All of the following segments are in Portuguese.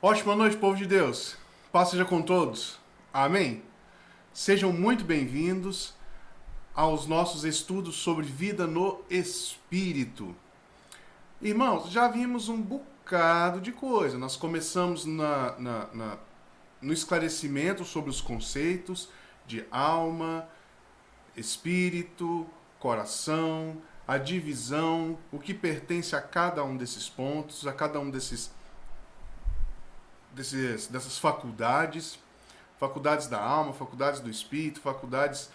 Ótima noite, povo de Deus. Paz seja com todos. Amém? Sejam muito bem-vindos aos nossos estudos sobre vida no Espírito. Irmãos, já vimos um bocado de coisa. Nós começamos no esclarecimento sobre os conceitos de alma, espírito, coração, a divisão, o que pertence a cada um desses pontos, a cada um dessas faculdades, faculdades da alma, faculdades do espírito, faculdades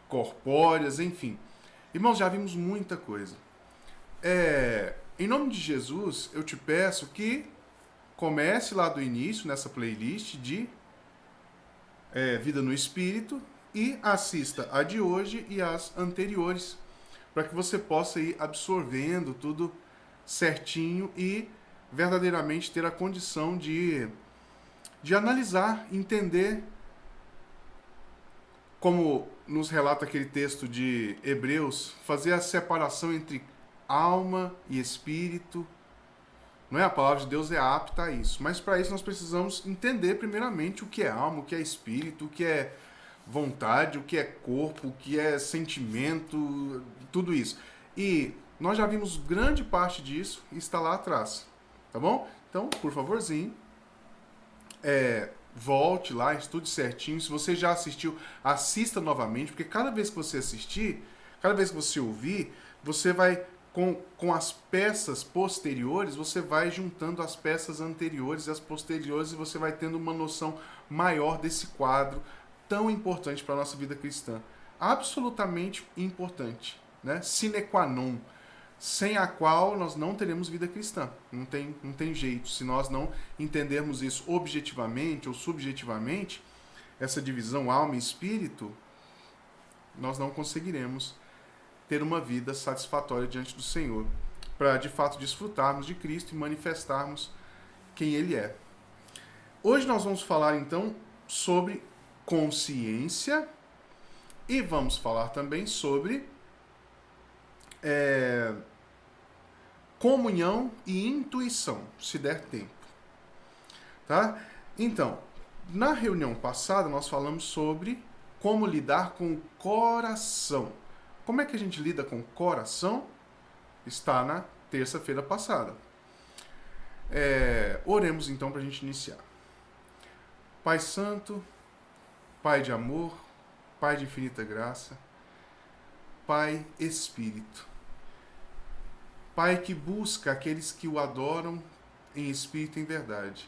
corpóreas, enfim. Irmãos, já vimos muita coisa. Em nome de Jesus, eu te peço que comece lá do início, nessa playlist de Vida no Espírito, e assista a de hoje e as anteriores, para que você possa ir absorvendo tudo certinho e verdadeiramente ter a condição de analisar, entender, como nos relata aquele texto de Hebreus, fazer a separação entre alma e espírito. Não é? A palavra de Deus é apta a isso. Mas para isso nós precisamos entender primeiramente o que é alma, o que é espírito, o que é vontade, o que é corpo, o que é sentimento, tudo isso. E nós já vimos grande parte disso e está lá atrás. Tá bom? Então, por favorzinho, volte lá, estude certinho. Se você já assistiu, assista novamente, porque cada vez que você assistir, cada vez que você ouvir, você vai, com as peças posteriores, você vai juntando as peças anteriores e as posteriores e você vai tendo uma noção maior desse quadro tão importante para a nossa vida cristã. Absolutamente importante, né? Sine qua non, sem a qual nós não teremos vida cristã. Não tem jeito. Se nós não entendermos isso objetivamente ou subjetivamente, essa divisão alma e espírito, nós não conseguiremos ter uma vida satisfatória diante do Senhor, para de fato desfrutarmos de Cristo e manifestarmos quem Ele é. Hoje nós vamos falar então sobre consciência e vamos falar também sobre comunhão e intuição, se der tempo. Tá? Então, na reunião passada nós falamos sobre como lidar com o coração. Como é que a gente lida com o coração? Está na terça-feira passada. Oremos então para a gente iniciar. Pai Santo, Pai de amor, Pai de infinita graça, Pai Espírito. Pai que busca aqueles que o adoram em espírito e em verdade.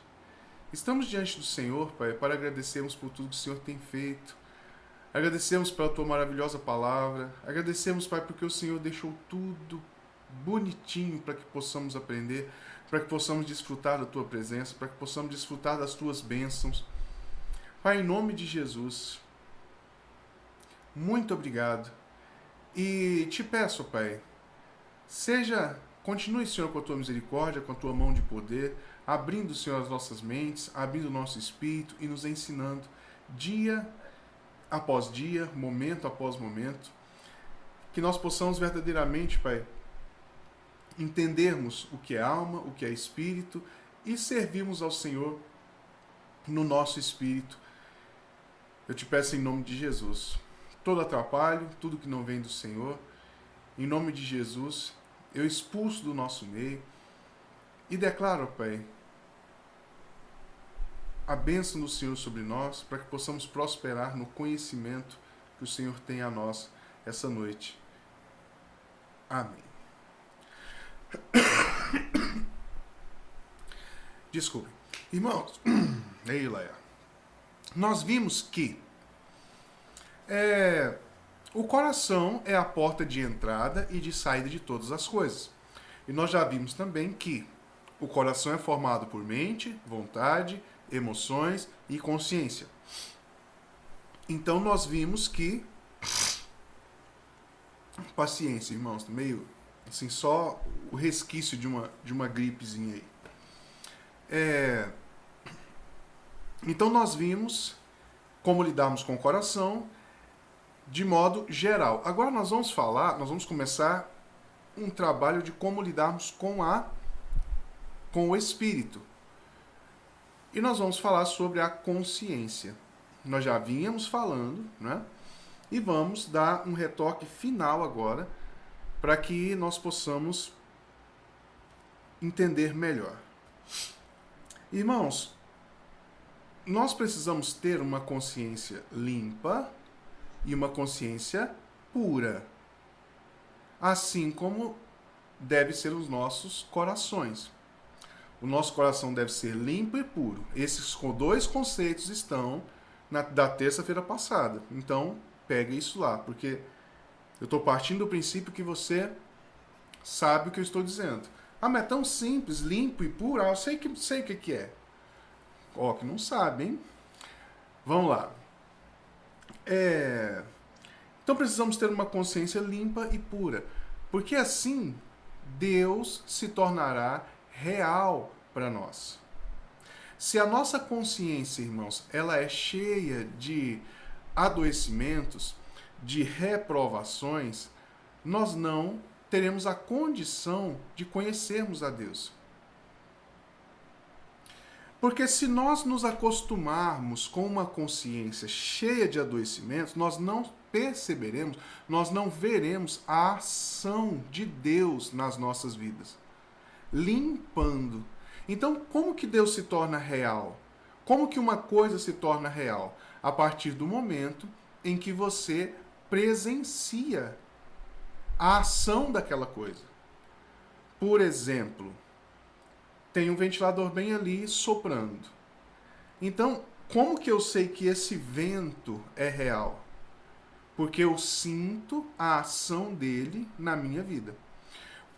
Estamos diante do Senhor, Pai, para agradecermos por tudo que o Senhor tem feito. Agradecemos pela Tua maravilhosa palavra. Agradecemos, Pai, porque o Senhor deixou tudo bonitinho para que possamos aprender, para que possamos desfrutar da Tua presença, para que possamos desfrutar das Tuas bênçãos. Pai, em nome de Jesus, muito obrigado. E te peço, Pai, continue, Senhor, com a Tua misericórdia, com a Tua mão de poder, abrindo, Senhor, as nossas mentes, abrindo o nosso espírito e nos ensinando dia após dia, momento após momento, que nós possamos verdadeiramente, Pai, entendermos o que é alma, o que é espírito e servirmos ao Senhor no nosso espírito. Eu te peço em nome de Jesus, todo atrapalho, tudo que não vem do Senhor, em nome de Jesus, eu expulso do nosso meio e declaro, Pai, a bênção do Senhor sobre nós, para que possamos prosperar no conhecimento que o Senhor tem a nós essa noite. Amém. Desculpem. Irmãos, nós vimos que o coração é a porta de entrada e de saída de todas as coisas. E nós já vimos também que o coração é formado por mente, vontade, emoções e consciência. Então nós vimos que paciência, irmãos, meio assim, só o resquício de uma gripezinha aí. Então nós vimos como lidarmos com o coração de modo geral. Agora nós vamos começar um trabalho de como lidarmos com o espírito. E nós vamos falar sobre a consciência. Nós já vínhamos falando, né? E vamos dar um retoque final agora para que nós possamos entender melhor. Irmãos, nós precisamos ter uma consciência limpa e uma consciência pura, assim como deve ser os nossos corações. O nosso coração deve ser limpo e puro. Esses dois conceitos estão da terça-feira passada. Então, pega isso lá, porque eu estou partindo do princípio que você sabe o que eu estou dizendo. Ah, mas é tão simples, limpo e puro. Ah, eu sei o que é. Ó, que não sabe, hein? Vamos lá. Então precisamos ter uma consciência limpa e pura, porque assim Deus se tornará real para nós. Se a nossa consciência, irmãos, ela é cheia de adoecimentos, de reprovações, nós não teremos a condição de conhecermos a Deus. Porque se nós nos acostumarmos com uma consciência cheia de adoecimentos, nós não perceberemos, nós não veremos a ação de Deus nas nossas vidas, limpando. Então, como que Deus se torna real? Como que uma coisa se torna real? A partir do momento em que você presencia a ação daquela coisa. Por exemplo, tem um ventilador bem ali soprando. Então, como que eu sei que esse vento é real? Porque eu sinto a ação dele na minha vida.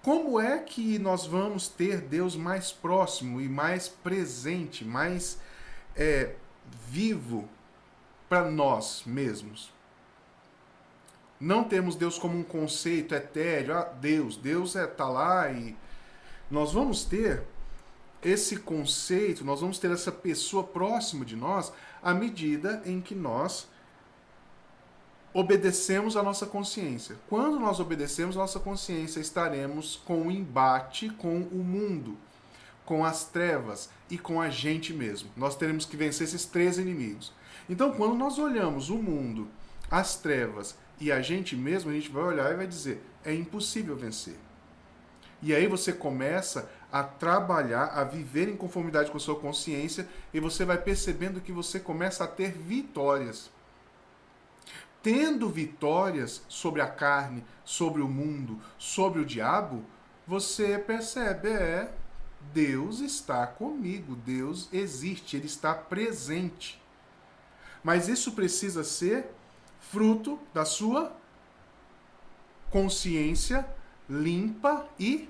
Como é que nós vamos ter Deus mais próximo e mais presente, mais vivo para nós mesmos? Não temos Deus como um conceito etéreo. Ah, Deus tá lá e nós vamos ter esse conceito, nós vamos ter essa pessoa próxima de nós à medida em que nós obedecemos a nossa consciência. Quando nós obedecemos a nossa consciência, estaremos com um embate com o mundo, com as trevas e com a gente mesmo. Nós teremos que vencer esses três inimigos. Então, quando nós olhamos o mundo, as trevas e a gente mesmo, a gente vai olhar e vai dizer, é impossível vencer. E aí você começa a trabalhar, a viver em conformidade com a sua consciência e você vai percebendo que você começa a ter vitórias. Tendo vitórias sobre a carne, sobre o mundo, sobre o diabo, você percebe, Deus está comigo, Deus existe, Ele está presente. Mas isso precisa ser fruto da sua consciência limpa e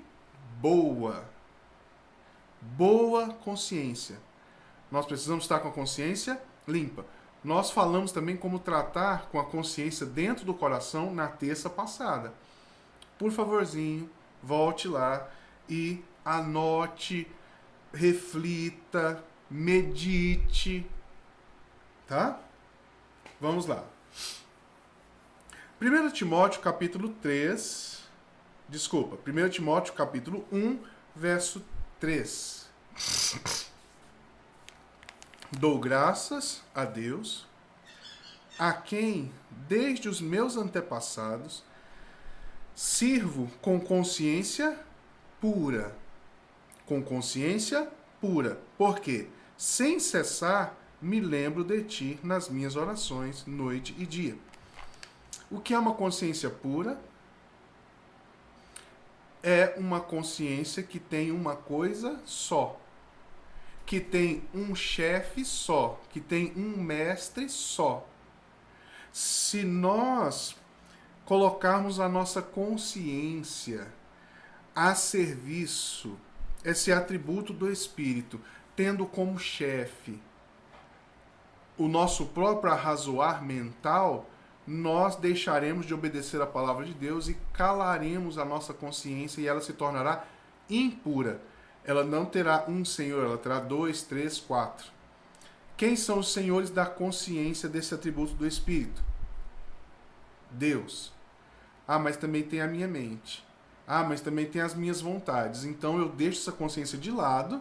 boa. Boa consciência. Nós precisamos estar com a consciência limpa. Nós falamos também como tratar com a consciência dentro do coração na terça passada. Por favorzinho, volte lá e anote, reflita, medite. Tá? Vamos lá. 1 Timóteo capítulo 3. Desculpa, 1 Timóteo capítulo 1, verso 3. Dou graças a Deus, a quem, desde os meus antepassados, sirvo com consciência pura. Com consciência pura. Porque, sem cessar, me lembro de ti nas minhas orações, noite e dia. O que é uma consciência pura? É uma consciência que tem uma coisa só. Que tem um chefe só, que tem um mestre só. Se nós colocarmos a nossa consciência a serviço, esse atributo do Espírito, tendo como chefe o nosso próprio arrazoar mental, nós deixaremos de obedecer a palavra de Deus e calaremos a nossa consciência e ela se tornará impura. Ela não terá um senhor, ela terá 2, 3, 4. Quem são os senhores da consciência desse atributo do Espírito? Deus. Ah, mas também tem a minha mente. Ah, mas também tem as minhas vontades. Então eu deixo essa consciência de lado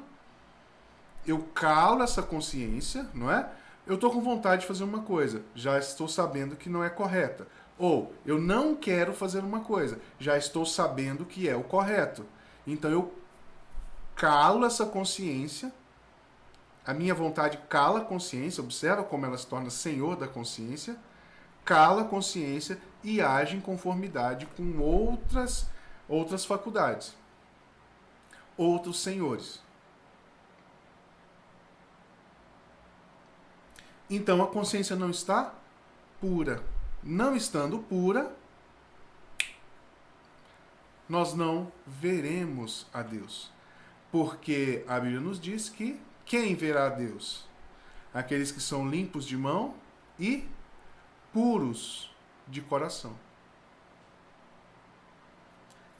eu calo essa consciência, não é? Eu estou com vontade de fazer uma coisa, já estou sabendo que não é correta. Ou eu não quero fazer uma coisa, já estou sabendo que é o correto. Então eu calo essa consciência, a minha vontade cala a consciência, observa como ela se torna senhor da consciência, cala a consciência e age em conformidade com outras faculdades, outros senhores. Então a consciência não está pura. Não estando pura, nós não veremos a Deus. Porque a Bíblia nos diz que quem verá a Deus? Aqueles que são limpos de mão e puros de coração.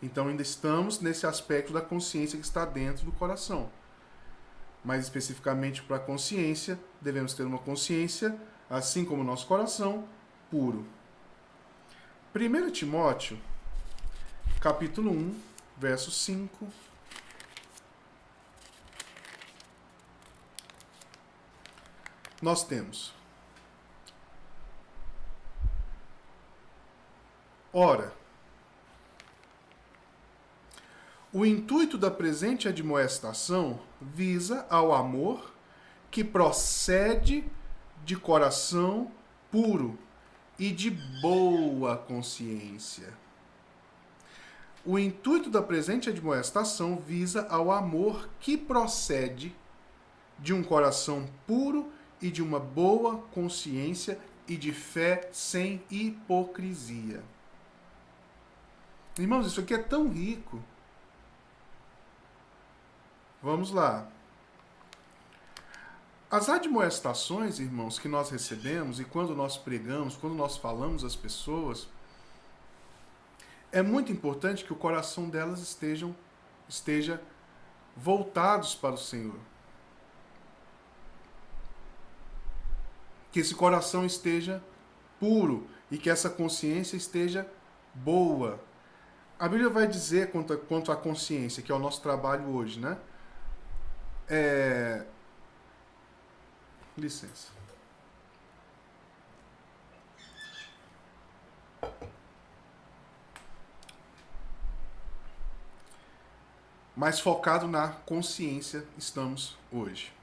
Então ainda estamos nesse aspecto da consciência que está dentro do coração. Mais especificamente para a consciência, devemos ter uma consciência, assim como o nosso coração, puro. 1 Timóteo, capítulo 1, verso 5. Nós temos: ora, o intuito da presente admoestação visa ao amor que procede de coração puro e de boa consciência. O intuito da presente admoestação visa ao amor que procede de um coração puro e de uma boa consciência e de fé sem hipocrisia. Irmãos, isso aqui é tão rico. Vamos lá. As admoestações, irmãos, que nós recebemos e quando nós pregamos, quando nós falamos às pessoas, é muito importante que o coração delas esteja voltados para o Senhor. Que esse coração esteja puro e que essa consciência esteja boa. A Bíblia vai dizer quanto à consciência, que é o nosso trabalho hoje, né? Licença. Mais focado na consciência estamos hoje.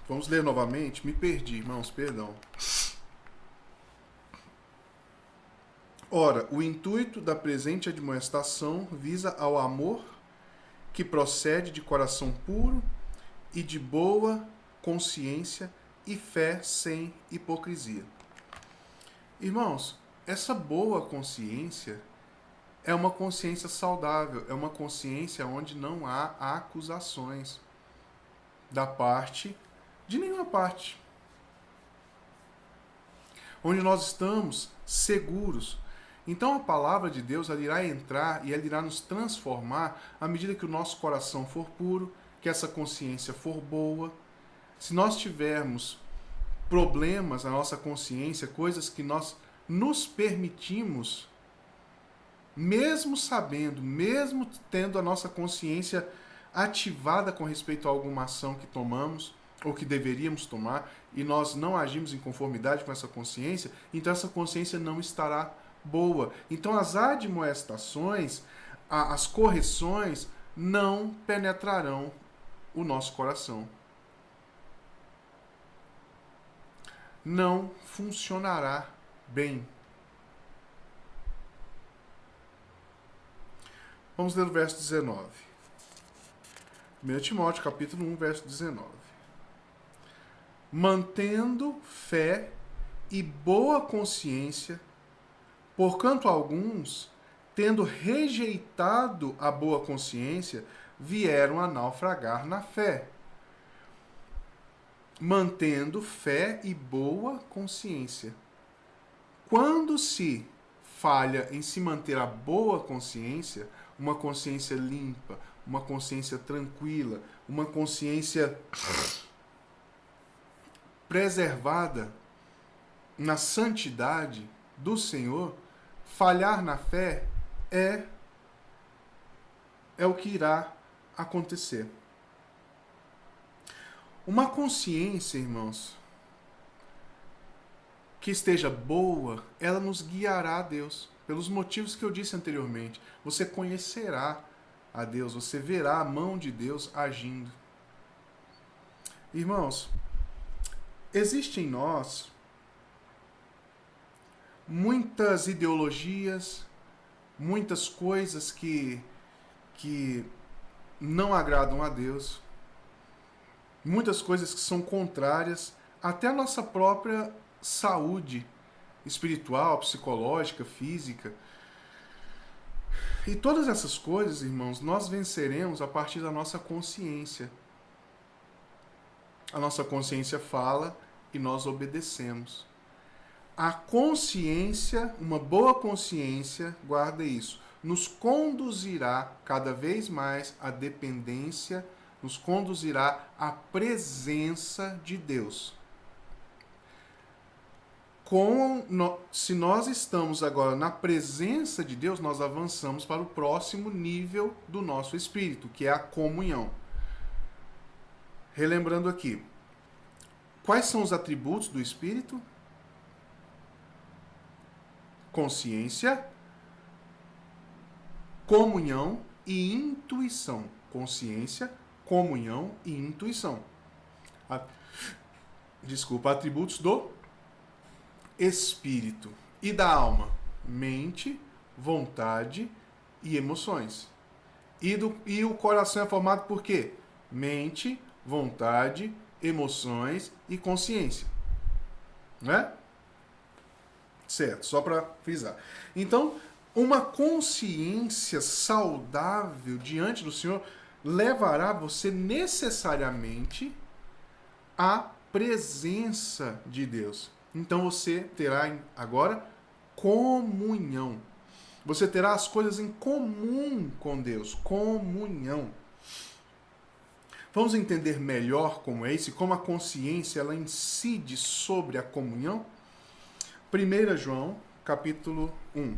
Vamos ler novamente. Me perdi, irmãos, perdão. Ora, o intuito da presente admoestação visa ao amor que procede de coração puro e de boa consciência e fé sem hipocrisia. Irmãos, essa boa consciência é uma consciência saudável, é uma consciência onde não há acusações da parte de nenhuma parte. Onde nós estamos seguros. Então a palavra de Deus ela irá entrar e ela irá nos transformar à medida que o nosso coração for puro, que essa consciência for boa. Se nós tivermos problemas na nossa consciência, coisas que nós nos permitimos, mesmo sabendo, mesmo tendo a nossa consciência ativada com respeito a alguma ação que tomamos ou que deveríamos tomar, e nós não agimos em conformidade com essa consciência, então essa consciência não estará boa. Então as admoestações, as correções não penetrarão o nosso coração. Não funcionará bem. Vamos ler o verso 19. 1 Timóteo, capítulo 1, verso 19. Mantendo fé e boa consciência, porquanto alguns, tendo rejeitado a boa consciência, vieram a naufragar na fé. Mantendo fé e boa consciência. Quando se falha em se manter a boa consciência, uma consciência limpa, uma consciência tranquila, uma consciência preservada na santidade do Senhor, falhar na fé é é o que irá acontecer. Uma consciência, irmãos, que esteja boa, ela nos guiará a Deus. Pelos motivos que eu disse anteriormente. Você conhecerá a Deus, você verá a mão de Deus agindo. Irmãos, existe em nós muitas ideologias, muitas coisas que não agradam a Deus, muitas coisas que são contrárias até a nossa própria saúde espiritual, psicológica, física. E todas essas coisas, irmãos, nós venceremos a partir da nossa consciência. A nossa consciência fala e nós obedecemos. A consciência, uma boa consciência, guarda isso, nos conduzirá cada vez mais à dependência, nos conduzirá à presença de Deus. Se nós estamos agora na presença de Deus, nós avançamos para o próximo nível do nosso espírito, que é a comunhão. Relembrando aqui, quais são os atributos do espírito? Consciência, comunhão e intuição. Consciência, comunhão e intuição. Atributos do espírito. E da alma? Mente, vontade e emoções. E o coração é formado por quê? Mente, vontade, emoções e consciência. Né? Certo, só para frisar. Então, uma consciência saudável diante do Senhor levará você necessariamente à presença de Deus. Então você terá agora comunhão. Você terá as coisas em comum com Deus. Comunhão. Vamos entender melhor como é isso e como a consciência ela incide sobre a comunhão? 1 João, capítulo 1.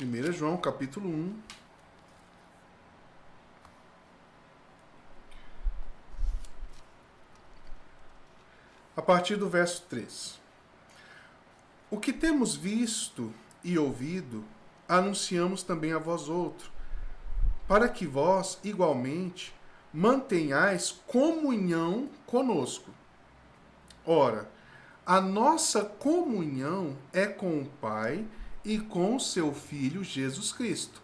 1 João, capítulo 1. A partir do verso 3. O que temos visto e ouvido, anunciamos também a vós outros, para que vós, igualmente, mantenhais comunhão conosco. Ora, a nossa comunhão é com o Pai e com o seu Filho Jesus Cristo.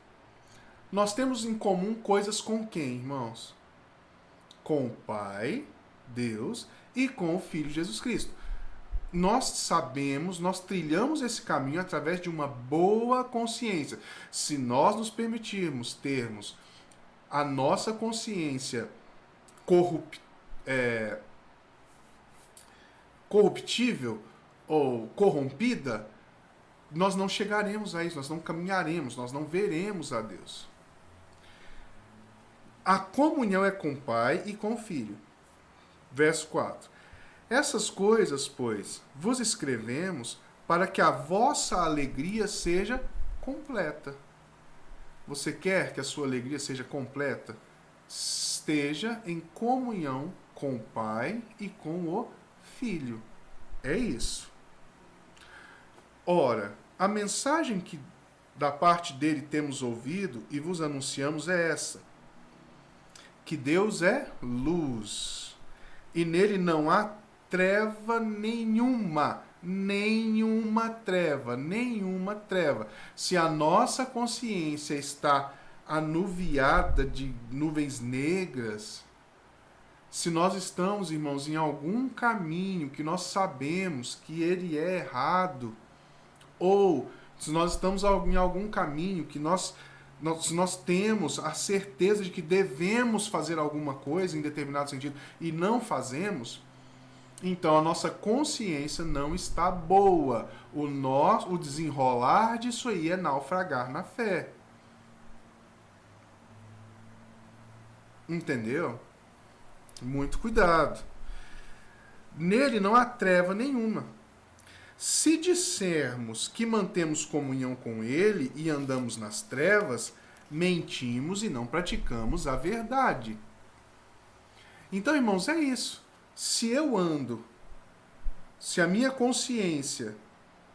Nós temos em comum coisas com quem, irmãos? Com o Pai, Deus, e com o Filho Jesus Cristo. Nós sabemos, nós trilhamos esse caminho através de uma boa consciência. Se nós nos permitirmos termos a nossa consciência corruptível ou corrompida, nós não chegaremos a isso, nós não caminharemos, nós não veremos a Deus. A comunhão é com o Pai e com o Filho. Verso 4. Essas coisas, pois, vos escrevemos para que a vossa alegria seja completa. Você quer que a sua alegria seja completa? Esteja em comunhão com o Pai e com o Filho. É isso. Ora, a mensagem que da parte dele temos ouvido e vos anunciamos é essa: que Deus é luz, e nele não há treva nenhuma. Nenhuma treva. Se a nossa consciência está anuviada de nuvens negras, se nós estamos, irmãos, em algum caminho que nós sabemos que ele é errado, ou se nós estamos em algum caminho que nós temos a certeza de que devemos fazer alguma coisa em determinado sentido e não fazemos, então a nossa consciência não está boa. O desenrolar disso aí é naufragar na fé. Entendeu? Muito cuidado. Nele não há treva nenhuma. Se dissermos que mantemos comunhão com Ele e andamos nas trevas, mentimos e não praticamos a verdade. Então, irmãos, é isso. Se eu ando, se a minha consciência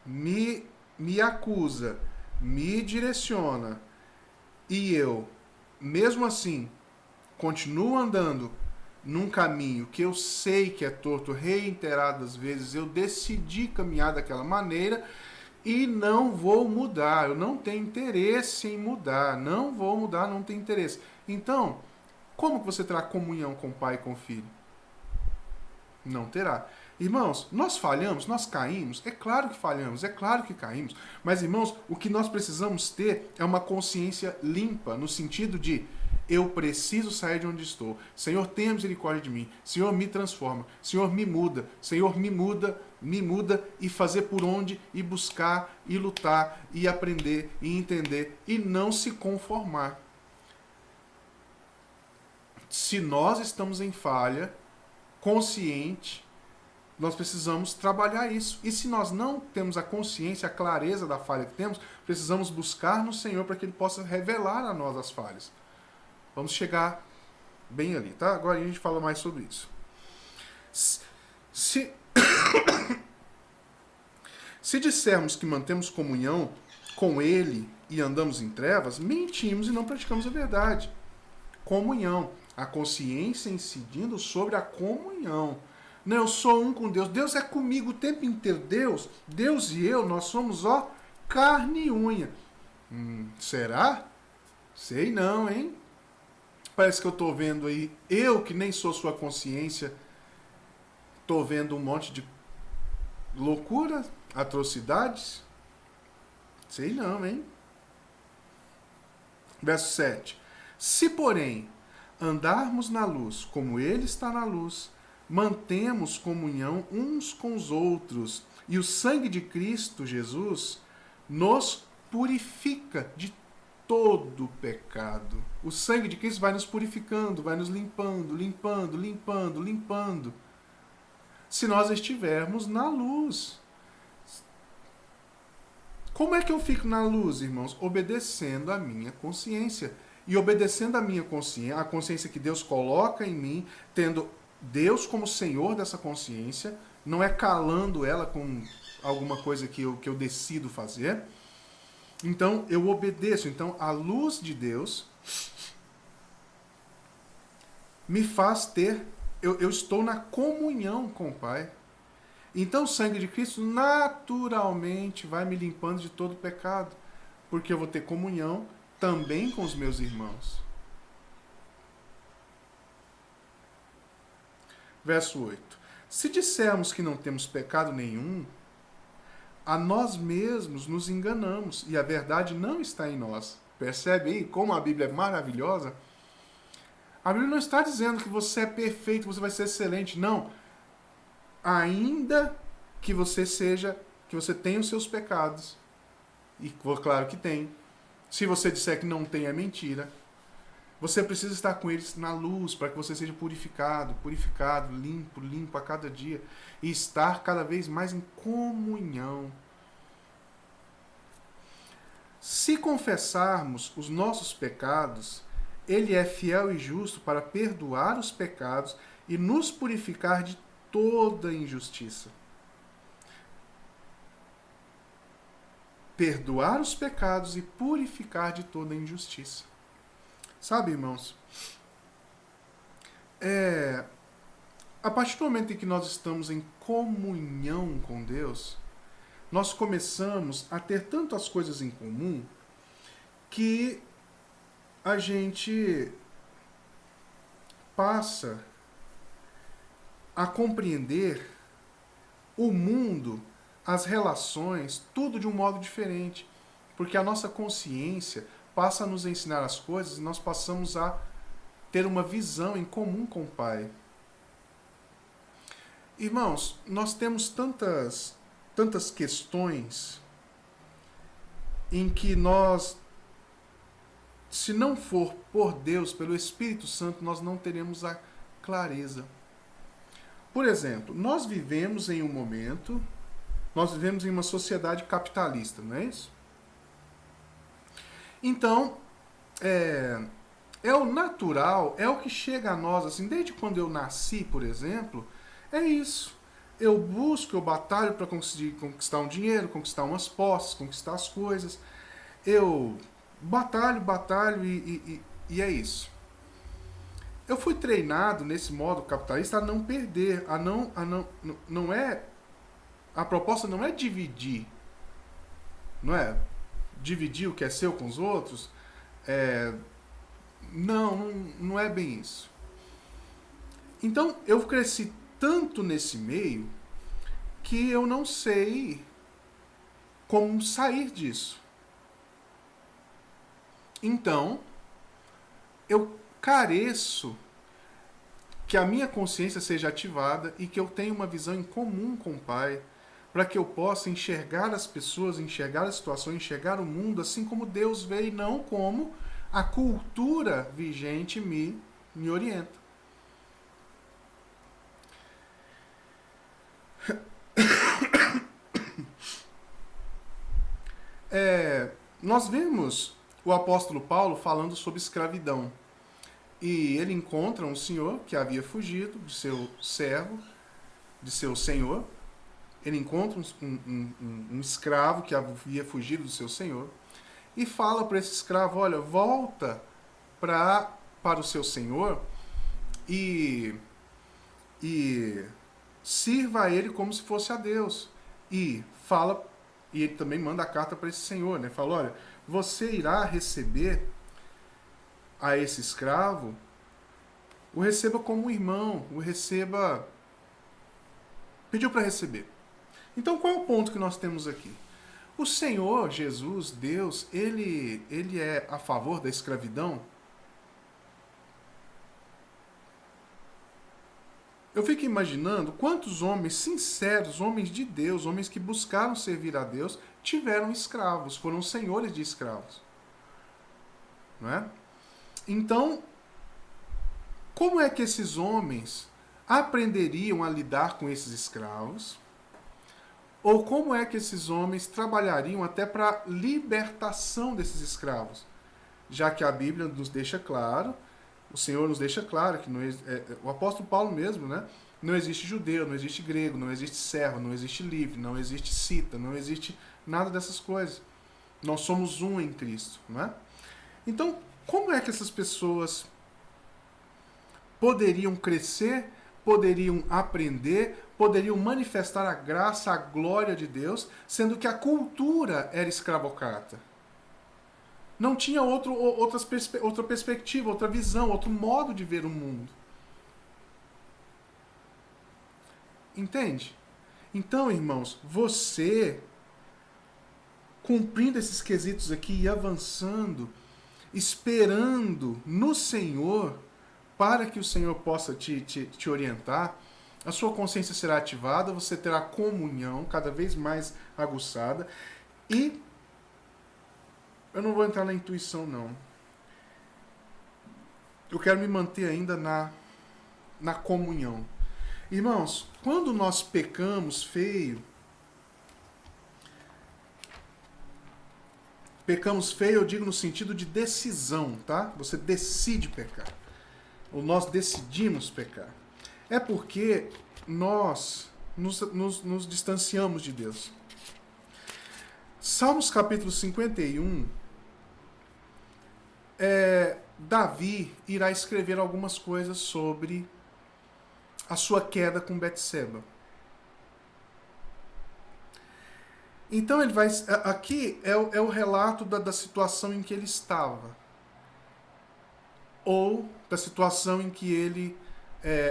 me acusa, me direciona, e eu, mesmo assim, continuo andando num caminho que eu sei que é torto, reiteradas vezes, eu decidi caminhar daquela maneira e não vou mudar. Eu não tenho interesse em mudar. Não vou mudar, não tenho interesse. Então, como que você terá comunhão com o Pai e com o Filho? Não terá. Irmãos, nós falhamos, nós caímos, é claro que falhamos, é claro que caímos, mas irmãos, o que nós precisamos ter é uma consciência limpa, no sentido de eu preciso sair de onde estou. Senhor, tenha misericórdia de mim. Senhor, me transforma. Senhor, me muda. Senhor, me muda e fazer por onde, e buscar, e lutar, e aprender, e entender, e não se conformar. Se nós estamos em falha, consciente, nós precisamos trabalhar isso. E se nós não temos a consciência, a clareza da falha que temos, precisamos buscar no Senhor para que Ele possa revelar a nós as falhas. Vamos chegar bem ali, tá? Agora a gente fala mais sobre isso. Se dissermos que mantemos comunhão com Ele e andamos em trevas, mentimos e não praticamos a verdade. Comunhão. A consciência incidindo sobre a comunhão. Não, eu sou um com Deus. Deus é comigo o tempo inteiro. Deus e eu, nós somos, carne e unha. Será? Sei não, hein? Parece que eu estou vendo aí, eu que nem sou sua consciência, estou vendo um monte de loucura, atrocidades. Sei não, hein? Verso 7. Se, porém, andarmos na luz, como Ele está na luz, mantemos comunhão uns com os outros, e o sangue de Cristo Jesus nos purifica de todo pecado. O sangue de Cristo vai nos purificando, vai nos limpando, limpando. Se nós estivermos na luz. Como é que eu fico na luz, irmãos? Obedecendo a minha consciência. E obedecendo a minha consciência, a consciência que Deus coloca em mim, tendo Deus como Senhor dessa consciência, não é calando ela com alguma coisa que eu decido fazer. Então, eu obedeço. Então, a luz de Deus me faz ter... Eu estou na comunhão com o Pai. Então, o sangue de Cristo naturalmente vai me limpando de todo pecado. Porque eu vou ter comunhão também com os meus irmãos. Verso 8. Se dissermos que não temos pecado nenhum, a nós mesmos nos enganamos e a verdade não está em nós. Percebe aí como a Bíblia é maravilhosa? A Bíblia não está dizendo que você é perfeito, você vai ser excelente. Não. Ainda que você tenha os seus pecados. E claro que tem. Se você disser que não tem, é mentira. Você precisa estar com eles na luz para que você seja purificado, limpo a cada dia. E estar cada vez mais em comunhão. Se confessarmos os nossos pecados, Ele é fiel e justo para perdoar os pecados e nos purificar de toda injustiça. Perdoar os pecados e purificar de toda injustiça. Sabe, irmãos? A partir do momento em que nós estamos em comunhão com Deus, nós começamos a ter tantas coisas em comum que a gente passa a compreender o mundo, as relações, tudo de um modo diferente. Porque a nossa consciência passa a nos ensinar as coisas e nós passamos a ter uma visão em comum com o Pai. Irmãos, nós temos tantas questões em que nós, se não for por Deus, pelo Espírito Santo, nós não teremos a clareza. Por exemplo, nós vivemos em um momento Nós vivemos em uma sociedade capitalista, não é isso? Então, é o natural, é o que chega a nós, assim, desde quando eu nasci, por exemplo, é isso. Eu busco, eu batalho para conseguir conquistar um dinheiro, conquistar umas posses, conquistar as coisas. Eu batalho e é isso. Eu fui treinado nesse modo capitalista a não perder, não é, a proposta não é dividir, não é? Dividir o que é seu com os outros, é, não é bem isso. Então eu cresci tanto nesse meio que eu não sei como sair disso. Então eu careço que a minha consciência seja ativada e que eu tenha uma visão em comum com o Pai, para que eu possa enxergar as pessoas, enxergar as situações, enxergar o mundo assim como Deus vê e não como a cultura vigente me orienta. Nós vemos o apóstolo Paulo falando sobre escravidão. E ele encontra um senhor que havia fugido de seu servo, de seu senhor. Ele encontra um escravo que havia fugido do seu senhor e fala para esse escravo: olha, volta para o seu senhor e, e sirva a ele como se fosse a Deus. E fala, e ele também manda a carta para esse senhor, né? Fala: olha, você irá receber a esse escravo, o receba como um irmão, o receba. Pediu para receber. Então qual é o ponto que nós temos aqui? O Senhor Jesus, Deus, ele é a favor da escravidão? Eu fico imaginando quantos homens sinceros, homens de Deus, homens que buscaram servir a Deus, tiveram escravos, foram senhores de escravos. Não é? Então, como é que esses homens aprenderiam a lidar com esses escravos? Ou como é que esses homens trabalhariam até para a libertação desses escravos? Já que a Bíblia nos deixa claro, o Senhor nos deixa claro que o apóstolo Paulo mesmo, né? Não existe judeu, não existe grego, não existe servo, não existe livre, não existe cita, não existe nada dessas coisas. Nós somos um em Cristo, não é? Então, como é que essas pessoas poderiam crescer, poderiam aprender, poderiam manifestar a graça, a glória de Deus, sendo que a cultura era escravocrata? Não tinha outra perspectiva, outra visão, outro modo de ver o mundo. Entende? Então, irmãos, você, cumprindo esses quesitos aqui e avançando, esperando no Senhor, para que o Senhor possa te orientar, a sua consciência será ativada, você terá comunhão cada vez mais aguçada e eu não vou entrar na intuição, não. Eu quero me manter ainda na comunhão. Irmãos, quando nós pecamos feio, eu digo no sentido de decisão, tá? Você decide pecar. Ou nós decidimos pecar. É porque nós nos distanciamos de Deus. Salmos capítulo 51, Davi irá escrever algumas coisas sobre a sua queda com Betseba. Então ele vai. Aqui é o relato da situação em que ele estava. Ou da situação em que ele.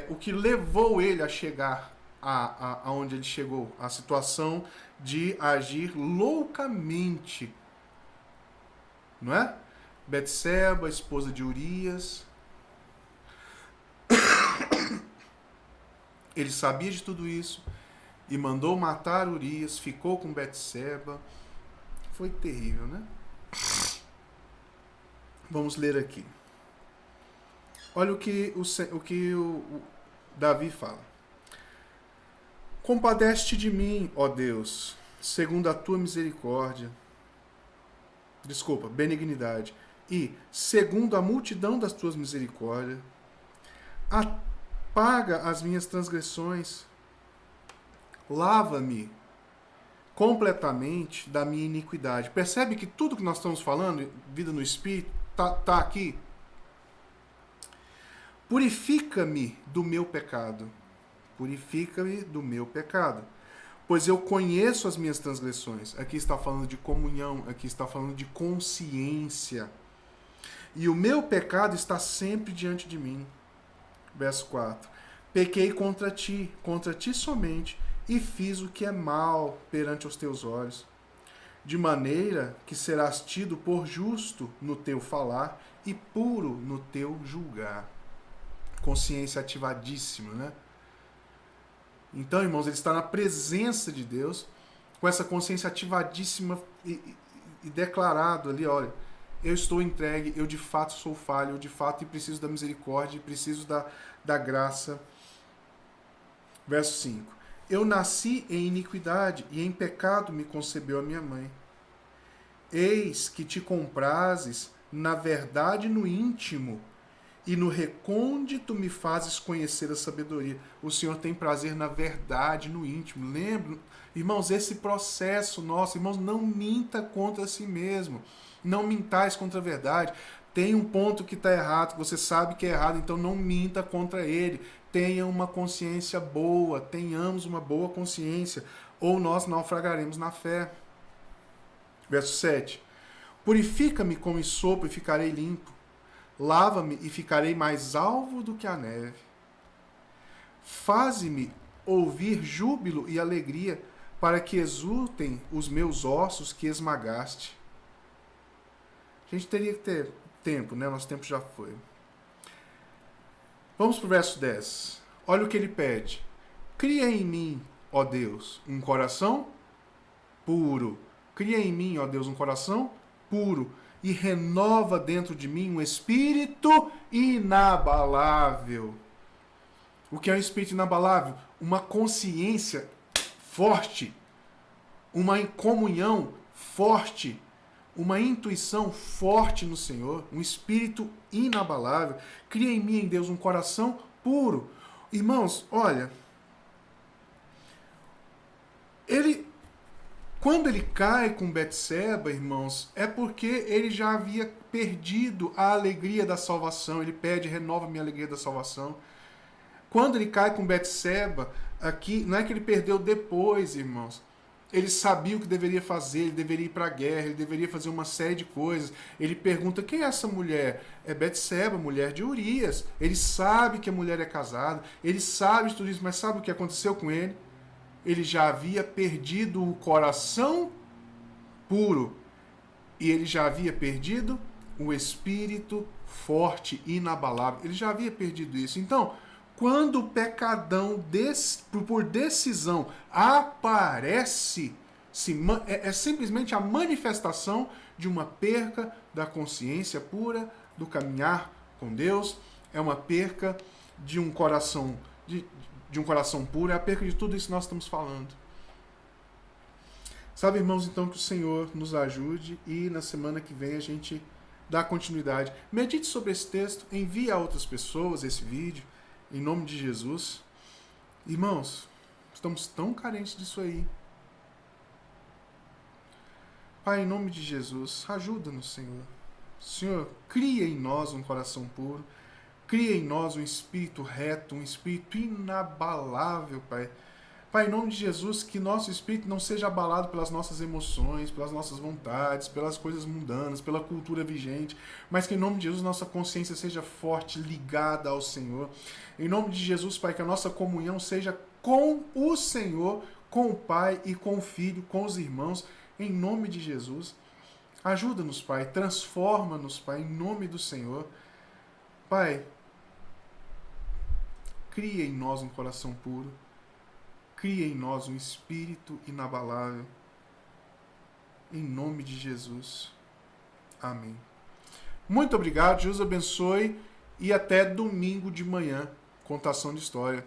O que levou ele a chegar aonde ele chegou. A situação de agir loucamente. Não é? Betseba, esposa de Urias. Ele sabia de tudo isso e mandou matar Urias, ficou com Betseba. Foi terrível, né? Vamos ler aqui. Olha o que o Davi fala. Compadece-te de mim, ó Deus, segundo a tua misericórdia. Desculpa, benignidade. E, segundo a multidão das tuas misericórdias, apaga as minhas transgressões. Lava-me completamente da minha iniquidade. Percebe que tudo que nós estamos falando, vida no Espírito, tá aqui? Purifica-me do meu pecado. Purifica-me do meu pecado. Pois eu conheço as minhas transgressões. Aqui está falando de comunhão, aqui está falando de consciência. E o meu pecado está sempre diante de mim. Verso 4. Pequei contra ti somente, e fiz o que é mal perante os teus olhos. De maneira que serás tido por justo no teu falar e puro no teu julgar. Consciência ativadíssima, né? Então, irmãos, ele está na presença de Deus, com essa consciência ativadíssima e declarado ali, olha, eu estou entregue, eu de fato sou falho, eu de fato preciso da misericórdia, preciso da graça. Verso 5. Eu nasci em iniquidade e em pecado me concebeu a minha mãe. Eis que te comprazes na verdade no íntimo, e no recôndito me fazes conhecer a sabedoria. O Senhor tem prazer na verdade, no íntimo. Lembra, irmãos, esse processo nosso, irmãos, não minta contra si mesmo. Não mintais contra a verdade. Tem um ponto que está errado, que você sabe que é errado, então não minta contra ele. Tenha uma consciência boa, tenhamos uma boa consciência, ou nós naufragaremos na fé. Verso 7. Purifica-me com sopo e ficarei limpo. Lava-me e ficarei mais alvo do que a neve. Faze-me ouvir júbilo e alegria, para que exultem os meus ossos que esmagaste. A gente teria que ter tempo, né? Nosso tempo já foi. Vamos para o verso 10. Olha o que ele pede. Cria em mim, ó Deus, um coração puro. Cria em mim, ó Deus, um coração puro. E renova dentro de mim um espírito inabalável. O que é um espírito inabalável? Uma consciência forte, uma comunhão forte, uma intuição forte no Senhor, um espírito inabalável. Cria em mim, em Deus, um coração puro. Irmãos, olha, quando ele cai com Betseba, irmãos, é porque ele já havia perdido a alegria da salvação. Ele pede, renova minha alegria da salvação. Quando ele cai com Betseba, aqui, não é que ele perdeu depois, irmãos. Ele sabia o que deveria fazer, ele deveria ir para a guerra, ele deveria fazer uma série de coisas. Ele pergunta, quem é essa mulher? É Betseba, mulher de Urias. Ele sabe que a mulher é casada, ele sabe de tudo isso, mas sabe o que aconteceu com ele? Ele já havia perdido o coração puro. E ele já havia perdido o espírito forte, inabalável. Ele já havia perdido isso. Então, quando o pecadão, por decisão, aparece, é simplesmente a manifestação de uma perca da consciência pura, do caminhar com Deus. É uma perca de um coração de um coração puro, é a perca de tudo isso que nós estamos falando. Sabe, irmãos, então que o Senhor nos ajude e na semana que vem a gente dá continuidade. Medite sobre esse texto, envie a outras pessoas esse vídeo, em nome de Jesus. Irmãos, estamos tão carentes disso aí. Pai, em nome de Jesus, ajuda-nos, Senhor. Senhor, cria em nós um coração puro. Cria em nós um espírito reto, um espírito inabalável, Pai. Pai, em nome de Jesus, que nosso espírito não seja abalado pelas nossas emoções, pelas nossas vontades, pelas coisas mundanas, pela cultura vigente, mas que em nome de Jesus nossa consciência seja forte, ligada ao Senhor. Em nome de Jesus, Pai, que a nossa comunhão seja com o Senhor, com o Pai e com o Filho, com os irmãos, em nome de Jesus. Ajuda-nos, Pai, transforma-nos, Pai, em nome do Senhor. Pai, cria em nós um coração puro, cria em nós um espírito inabalável, em nome de Jesus. Amém. Muito obrigado, Jesus abençoe e até domingo de manhã, contação de história.